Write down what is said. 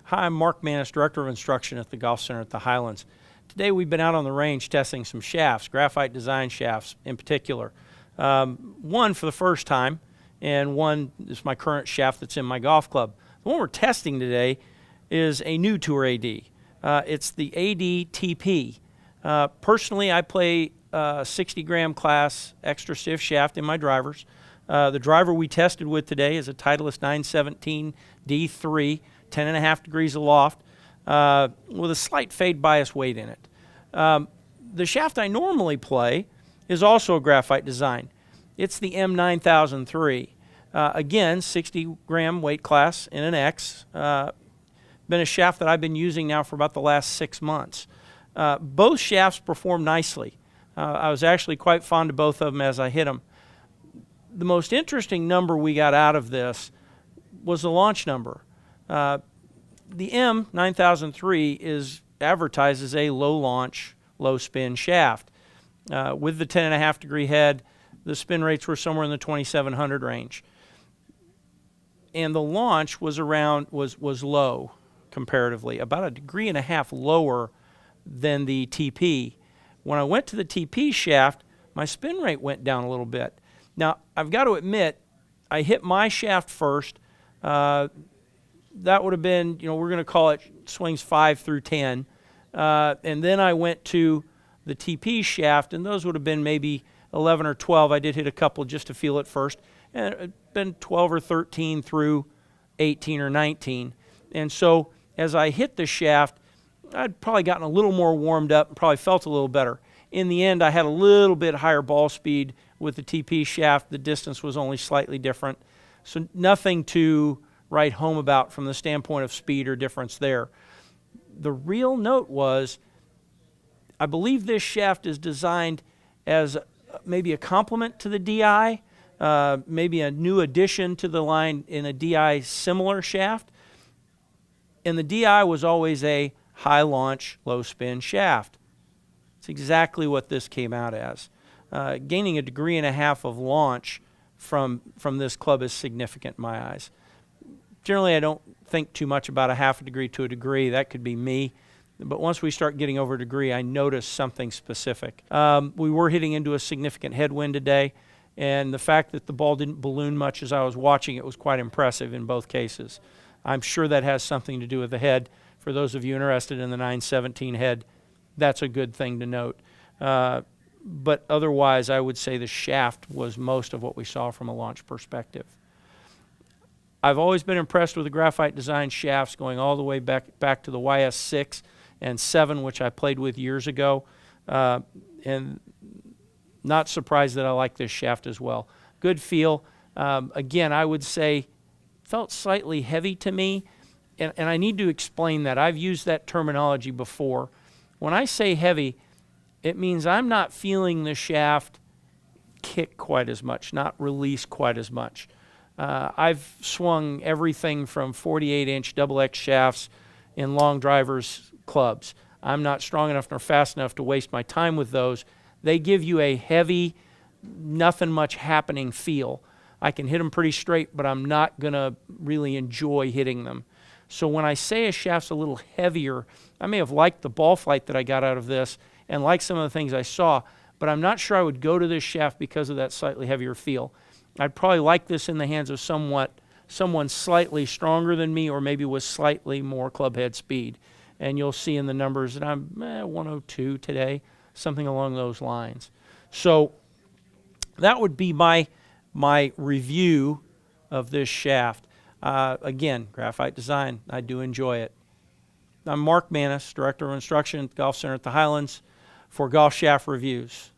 Hi, I'm Mark Manis, Director of Instruction at the Golf Center at the Highlands. Today we've been out on the range testing some shafts, graphite design shafts in particular. One for the first time, and one is my current shaft that's in my golf club. The one we're testing today is a new Tour AD. It's the AD TP. Personally, I play 60-gram class extra stiff shaft in my drivers. The driver we tested with today is a Titleist 917 D3, 10.5 degrees aloft, with a slight fade bias weight in it. The shaft I normally play is also a graphite design. It's the M9003. Again, 60-gram weight class in an X. Been a shaft that I've been using now for about the last 6 months. Both shafts perform nicely. I was actually quite fond of both of them as I hit them. The most interesting number we got out of this was the launch number. The M9003 is advertised as a low launch, low spin shaft. With the 10.5 degree head, the spin rates were somewhere in the 2700 range. And the launch was low comparatively, about 1.5 degrees lower than the TP. When I went to the TP shaft, my spin rate went down a little bit. Now, I've got to admit, I hit my shaft first. That would have been, we're going to call it swings 5 through 10. And then I went to the TP shaft, and those would have been maybe 11 or 12. I did hit a couple just to feel it first. And it had been 12 or 13 through 18 or 19. And so as I hit the shaft, I'd probably gotten a little more warmed up and probably felt a little better. In the end, I had a little bit higher ball speed with the TP shaft. The distance was only slightly different. So nothing to write home about from the standpoint of speed or difference there. The real note was, I believe this shaft is designed as maybe a complement to the DI, maybe a new addition to the line in a DI similar shaft. And the DI was always a high launch, low spin shaft. It's exactly what this came out as. Gaining 1.5 degrees of launch from this club is significant in my eyes. Generally, I don't think too much about 0.5 degree to 1 degree. That could be me. But once we start getting over 1 degree, I notice something specific. We were hitting into a significant headwind today, and the fact that the ball didn't balloon much as I was watching it was quite impressive in both cases. I'm sure that has something to do with the head. For those of you interested in the 917 head, that's a good thing to note. But otherwise, I would say the shaft was most of what we saw from a launch perspective. I've always been impressed with the graphite design shafts going all the way back to the YS6 and 7, which I played with years ago. And not surprised that I like this shaft as well. Good feel. Again, I would say felt slightly heavy to me. And I need to explain that. I've used that terminology before. When I say heavy, it means I'm not feeling the shaft kick quite as much, not release quite as much. I've swung everything from 48-inch double X shafts in long drivers clubs. I'm not strong enough nor fast enough to waste my time with those. They give you a heavy, nothing much happening feel. I can hit them pretty straight, but I'm not going to really enjoy hitting them. So when I say a shaft's a little heavier, I may have liked the ball flight that I got out of this and liked some of the things I saw, but I'm not sure I would go to this shaft because of that slightly heavier feel. I'd probably like this in the hands of someone slightly stronger than me, or maybe with slightly more club head speed. And you'll see in the numbers that I'm 102 today, something along those lines. So that would be my review of this shaft. Again, graphite design, I do enjoy it. I'm Mark Manis, Director of Instruction at the Golf Center at the Highlands for Golf Shaft Reviews.